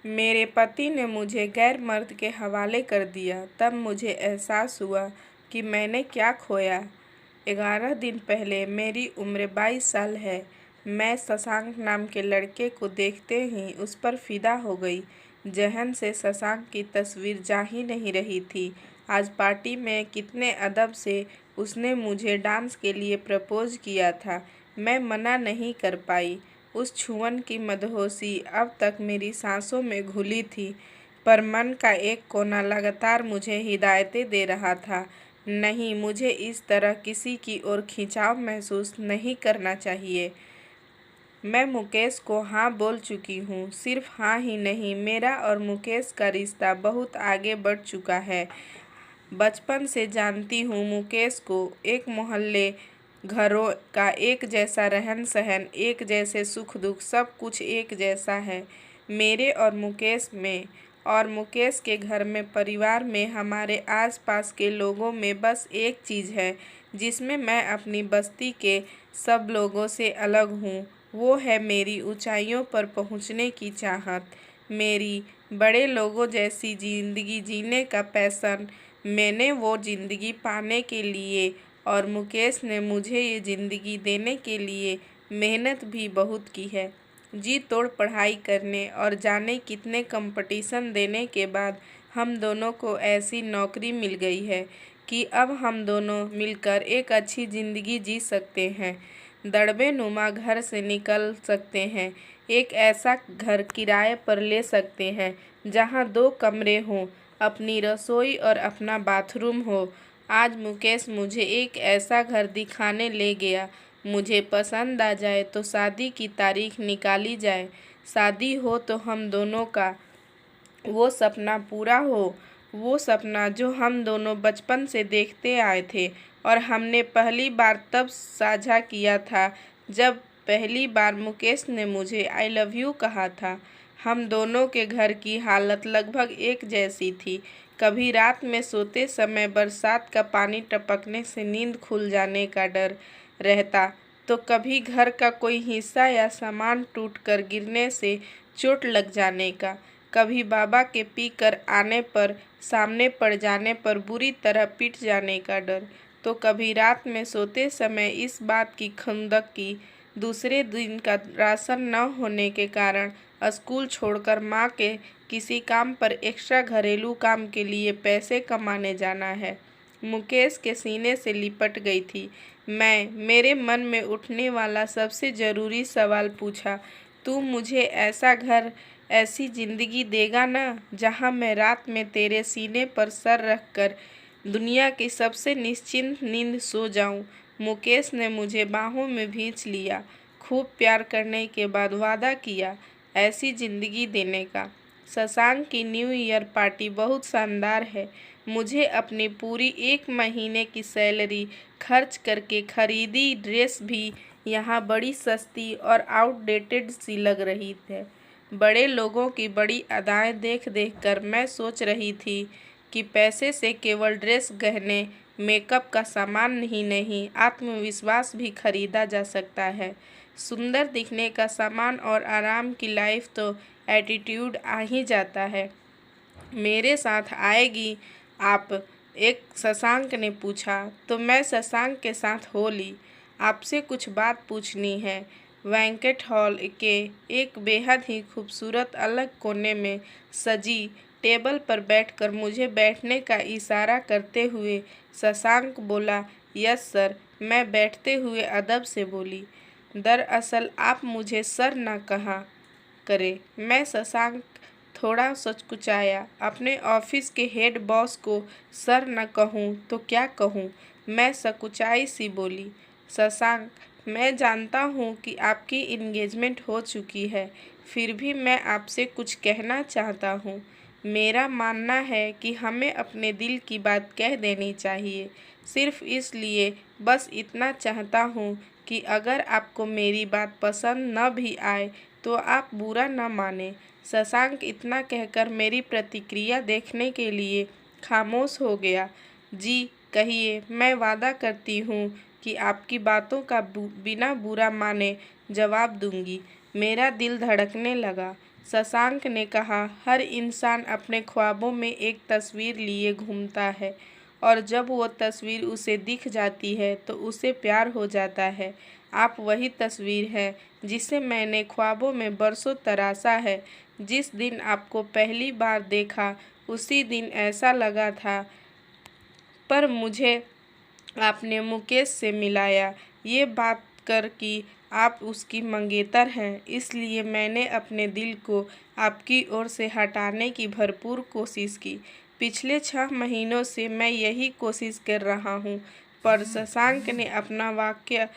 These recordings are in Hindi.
मेरे पति ने मुझे गैर मर्द के हवाले कर दिया। तब मुझे एहसास हुआ कि मैंने क्या खोया। 11 दिन पहले मेरी उम्र 22 साल है। मैं शशांक नाम के लड़के को देखते ही उस पर फिदा हो गई। जहन से शशांक की तस्वीर जा ही नहीं रही थी। आज पार्टी में कितने अदब से उसने मुझे डांस के लिए प्रपोज किया था। मैं मना नहीं कर पाई। उस छुअन की मदहोशी अब तक मेरी सांसों में घुली थी, पर मन का एक कोना लगातार मुझे हिदायतें दे रहा था। नहीं, मुझे इस तरह किसी की ओर खिंचाव महसूस नहीं करना चाहिए। मैं मुकेश को हाँ बोल चुकी हूँ। सिर्फ हाँ ही नहीं, मेरा और मुकेश का रिश्ता बहुत आगे बढ़ चुका है। बचपन से जानती हूँ मुकेश को। एक मोहल्ले घरों का एक जैसा रहन सहन, एक जैसे सुख दुख, सब कुछ एक जैसा है मेरे और मुकेश के घर में, परिवार में, हमारे आसपास के लोगों में। बस एक चीज़ है जिसमें मैं अपनी बस्ती के सब लोगों से अलग हूँ, वो है मेरी ऊंचाइयों पर पहुँचने की चाहत, मेरी बड़े लोगों जैसी ज़िंदगी जीने का पैशन। मैंने वो ज़िंदगी पाने के लिए और मुकेश ने मुझे ये ज़िंदगी देने के लिए मेहनत भी बहुत की है। जी तोड़ पढ़ाई करने और जाने कितने कंपटीशन देने के बाद हम दोनों को ऐसी नौकरी मिल गई है कि अब हम दोनों मिलकर एक अच्छी ज़िंदगी जी सकते हैं। दड़बे नुमा घर से निकल सकते हैं। एक ऐसा घर किराए पर ले सकते हैं जहां 2 कमरे हों, अपनी रसोई और अपना बाथरूम हो। आज मुकेश मुझे एक ऐसा घर दिखाने ले गया। मुझे पसंद आ जाए तो शादी की तारीख निकाली जाए। शादी हो तो हम दोनों का वो सपना पूरा हो, वो सपना जो हम दोनों बचपन से देखते आए थे और हमने पहली बार तब साझा किया था जब पहली बार मुकेश ने मुझे आई लव यू कहा था। हम दोनों के घर की हालत लगभग एक जैसी थी। कभी रात में सोते समय बरसात का पानी टपकने से नींद खुल जाने का डर रहता, तो कभी घर का कोई हिस्सा या सामान टूटकर गिरने से चोट लग जाने का। कभी बाबा के पीकर आने पर सामने पड़ जाने पर बुरी तरह पिट जाने का डर, तो कभी रात में सोते समय इस बात की खुंदक कि दूसरे दिन का राशन न होने के कारण स्कूल छोड़कर माँ के किसी काम पर एक्स्ट्रा घरेलू काम के लिए पैसे कमाने जाना है। मुकेश के सीने से लिपट गई थी मैं। मेरे मन में उठने वाला सबसे ज़रूरी सवाल पूछा, तू मुझे ऐसा घर, ऐसी ज़िंदगी देगा ना जहाँ मैं रात में तेरे सीने पर सर रख कर दुनिया की सबसे निश्चिंत नींद सो जाऊँ। मुकेश ने मुझे बाहों में भींच लिया। खूब प्यार करने के बाद वादा किया ऐसी ज़िंदगी देने का। शशांक की न्यू ईयर पार्टी बहुत शानदार है। मुझे अपनी पूरी 1 महीने की सैलरी खर्च करके खरीदी ड्रेस भी यहाँ बड़ी सस्ती और आउटडेटेड सी लग रही है। बड़े लोगों की बड़ी अदाएं देख देख कर मैं सोच रही थी कि पैसे से केवल ड्रेस, गहने, मेकअप का सामान ही नहीं, आत्मविश्वास भी खरीदा जा सकता है। सुंदर दिखने का सामान और आराम की लाइफ तो एटीट्यूड आ ही जाता है। मेरे साथ आएगी आप? एक शशांक ने पूछा। तो मैं शशांक के साथ हो ली। आपसे कुछ बात पूछनी है। बैंक्वेट हॉल के एक बेहद ही खूबसूरत अलग कोने में सजी टेबल पर बैठकर मुझे बैठने का इशारा करते हुए शशांक बोला, यस सर। मैं बैठते हुए अदब से बोली, दरअसल आप मुझे सर ना कहा करें। मैं शशांक थोड़ा सचकुचाया। अपने ऑफिस के हेड बॉस को सर न कहूँ तो क्या कहूँ? मैं सकुचाई सी बोली, शशांक, मैं जानता हूँ कि आपकी इंगेजमेंट हो चुकी है, फिर भी मैं आपसे कुछ कहना चाहता हूँ। मेरा मानना है कि हमें अपने दिल की बात कह देनी चाहिए। सिर्फ इसलिए, बस इतना चाहता हूँ कि अगर आपको मेरी बात पसंद न भी आए तो आप बुरा न माने। शशांक इतना कहकर मेरी प्रतिक्रिया देखने के लिए खामोश हो गया। जी कहिए, मैं वादा करती हूँ कि आपकी बातों का बिना बुरा माने जवाब दूंगी। मेरा दिल धड़कने लगा। शशांक ने कहा, हर इंसान अपने ख्वाबों में एक तस्वीर लिए घूमता है और जब वो तस्वीर उसे दिख जाती है तो उसे प्यार हो जाता है। आप वही तस्वीर हैं जिसे मैंने ख्वाबों में बरसों तराशा है। जिस दिन आपको पहली बार देखा उसी दिन ऐसा लगा था, पर मुझे आपने मुकेश से मिलाया ये बात कर कि आप उसकी मंगेतर हैं, इसलिए मैंने अपने दिल को आपकी ओर से हटाने की भरपूर कोशिश की। पिछले 6 महीनों से मैं यही कोशिश कर रहा हूँ, पर शशांक ने अपना वाक्य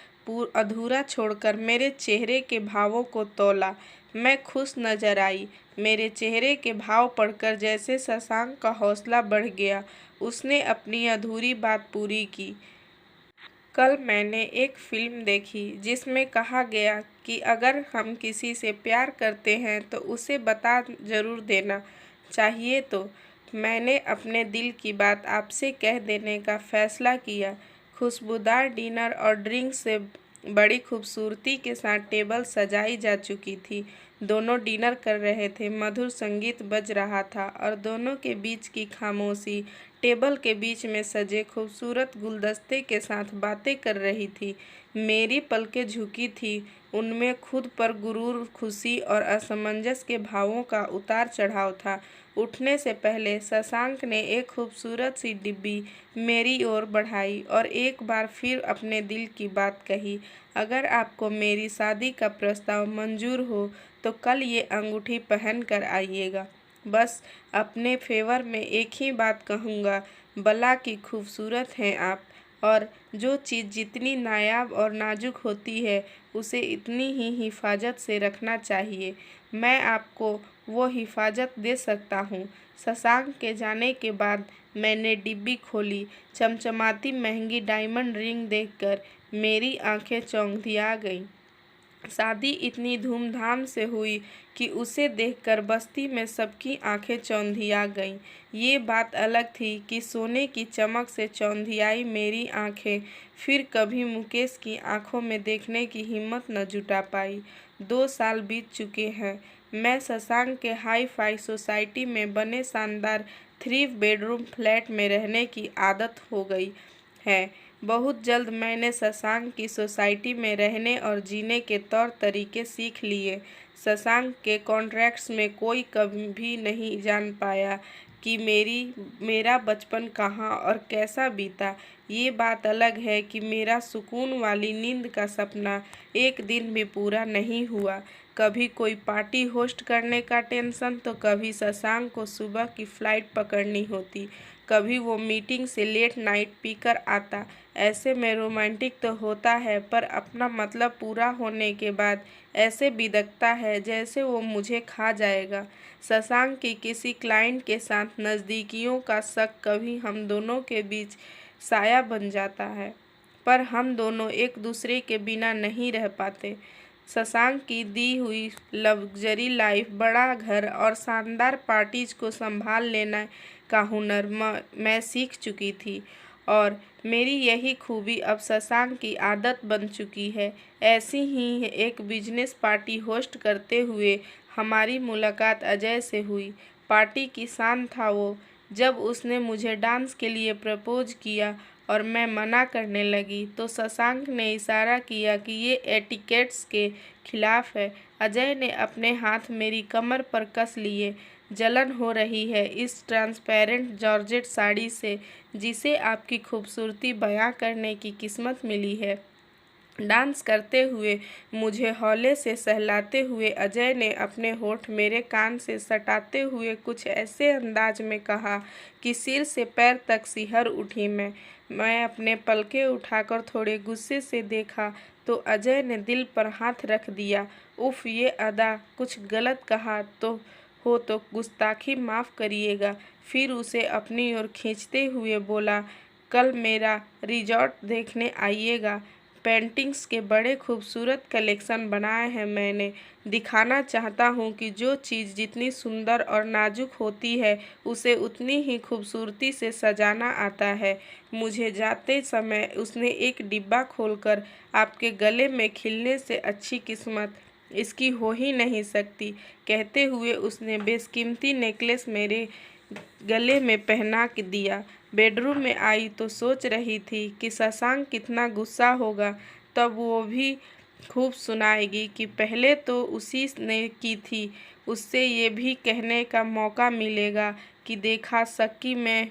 अधूरा छोड़कर मेरे चेहरे के भावों को तौला। मैं खुश नजर आई। मेरे चेहरे के भाव पढ़कर जैसे शशांक का हौसला बढ़ गया। उसने अपनी अधूरी बात पूरी की। कल मैंने एक फिल्म देखी जिसमें कहा गया कि अगर हम किसी से प्यार करते हैं तो उसे बता ज़रूर देना चाहिए। तो मैंने अपने दिल की बात आपसे कह देने का फैसला किया। खुशबूदार डिनर और ड्रिंक से बड़ी खूबसूरती के साथ टेबल सजाई जा चुकी थी। दोनों डिनर कर रहे थे, मधुर संगीत बज रहा था और दोनों के बीच की खामोशी टेबल के बीच में सजे खूबसूरत गुलदस्ते के साथ बातें कर रही थी। मेरी पलकें झुकी थी, उनमें खुद पर गुरूर, खुशी और असमंजस के भावों का उतार चढ़ाव था। उठने से पहले शशांक ने एक खूबसूरत सी डिब्बी मेरी ओर बढ़ाई और एक बार फिर अपने दिल की बात कही। अगर आपको मेरी शादी का प्रस्ताव मंजूर हो तो कल ये अंगूठी पहन कर आइएगा। बस अपने फेवर में एक ही बात कहूँगा, भला की खूबसूरत हैं आप, और जो चीज़ जितनी नायाब और नाजुक होती है उसे इतनी ही हिफाजत से रखना चाहिए। मैं आपको वो हिफाजत दे सकता हूँ। शशांक के जाने के बाद मैंने डिब्बी खोली। चमचमाती महंगी डायमंड रिंग देखकर मेरी आंखें चौंधिया गईं। शादी इतनी धूमधाम से हुई कि उसे देखकर बस्ती में सबकी आंखें चौंधिया गईं। ये बात अलग थी कि सोने की चमक से चौंधियाई मेरी आंखें फिर कभी मुकेश की आंखों में देखने की हिम्मत न जुटा पाई। 2 साल बीत चुके हैं। मैं शशांक के हाई फाई सोसाइटी में बने शानदार 3 बेडरूम फ्लैट में रहने की आदत हो गई है। बहुत जल्द मैंने शशांक की सोसाइटी में रहने और जीने के तौर तरीके सीख लिए। शशांक के कॉन्ट्रैक्ट्स में कोई कभी नहीं जान पाया कि मेरा बचपन कहाँ और कैसा बीता। ये बात अलग है कि मेरा सुकून वाली नींद का सपना एक दिन भी पूरा नहीं हुआ। कभी कोई पार्टी होस्ट करने का टेंशन तो कभी शशांक को सुबह की फ़्लाइट पकड़नी होती, कभी वो मीटिंग से लेट नाइट पीकर आता। ऐसे में रोमांटिक तो होता है, पर अपना मतलब पूरा होने के बाद ऐसे बिदकता है जैसे वो मुझे खा जाएगा। शशांक की किसी क्लाइंट के साथ नज़दीकियों का शक कभी हम दोनों के बीच साया बन जाता है, पर हम दोनों एक दूसरे के बिना नहीं रह पाते। शशांक की दी हुई लग्जरी लाइफ, बड़ा घर और शानदार पार्टीज को संभाल लेने का हुनर मैं सीख चुकी थी और मेरी यही खूबी अब शशांक की आदत बन चुकी है। ऐसी ही एक बिजनेस पार्टी होस्ट करते हुए हमारी मुलाकात अजय से हुई। पार्टी की शान था वो, जब उसने मुझे डांस के लिए प्रपोज किया और मैं मना करने लगी तो शशांक ने इशारा किया कि ये एटिकेट्स के खिलाफ है। अजय ने अपने हाथ मेरी कमर पर कस लिए। जलन हो रही है इस ट्रांसपेरेंट जॉर्जेट साड़ी से जिसे आपकी खूबसूरती बयां करने की किस्मत मिली है। डांस करते हुए मुझे हौले से सहलाते हुए अजय ने अपने होठ मेरे कान से सटाते हुए कुछ ऐसे अंदाज में कहा कि सिर से पैर तक सिहर उठी। मैं अपने पलके उठाकर थोड़े गुस्से से देखा तो अजय ने दिल पर हाथ रख दिया। उफ, ये अदा, कुछ गलत कहा तो गुस्ताखी माफ़ करिएगा। फिर उसे अपनी ओर खींचते हुए बोला, कल मेरा रिजॉर्ट देखने आइएगा। पेंटिंग्स के बड़े खूबसूरत कलेक्शन बनाए हैं मैंने। दिखाना चाहता हूँ कि जो चीज़ जितनी सुंदर और नाजुक होती है उसे उतनी ही खूबसूरती से सजाना आता है। मुझे जाते समय उसने एक डिब्बा खोलकर, आपके गले में खिलने से अच्छी किस्मत, इसकी हो ही नहीं सकती। कहते हुए उसने बेशकीमती नेकलेस मेरे गले में पहना दिया। बेडरूम में आई तो सोच रही थी कि शशांक कितना गुस्सा होगा। तब वो भी खूब सुनाएगी कि पहले तो उसी ने की थी। उससे ये भी कहने का मौका मिलेगा कि देखा सक्की मैं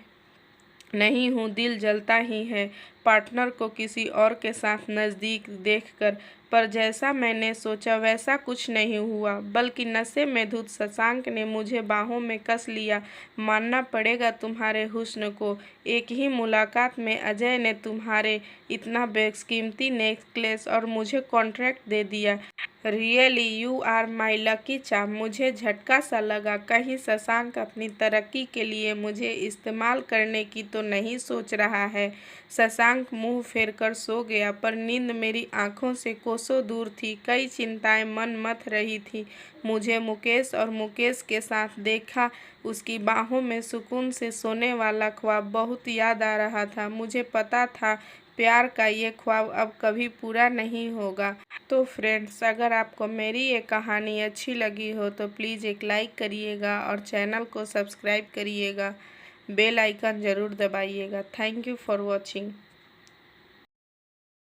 नहीं हूँ, दिल जलता ही है पार्टनर को किसी और के साथ नज़दीक देखकर। पर जैसा मैंने सोचा वैसा कुछ नहीं हुआ, बल्कि नशे में धुत शशांक ने मुझे बाहों में कस लिया। मानना पड़ेगा तुम्हारे हुस्न को, एक ही मुलाकात में अजय ने तुम्हारे इतना बेशकीमती नेकलेस और मुझे कॉन्ट्रैक्ट दे दिया। Really you are my lucky charm. मुझे झटका सा लगा, कहीं शशांक अपनी तरक्की के लिए मुझे इस्तेमाल करने की तो नहीं सोच रहा है। शशांक मुंह फेरकर सो गया, पर नींद मेरी आंखों से कोसों दूर थी। कई चिंताएं मन मथ रही थी। मुझे मुकेश और मुकेश के साथ देखा उसकी बाहों में सुकून से सोने वाला ख्वाब बहुत याद आ रहा था। मुझे पता था प्यार का ये ख्वाब अब कभी पूरा नहीं होगा। तो फ्रेंड्स, अगर आपको मेरी ये कहानी अच्छी लगी हो तो प्लीज़ एक लाइक करिएगा और चैनल को सब्सक्राइब करिएगा। बेल आइकन ज़रूर दबाइएगा। Thank you for watching.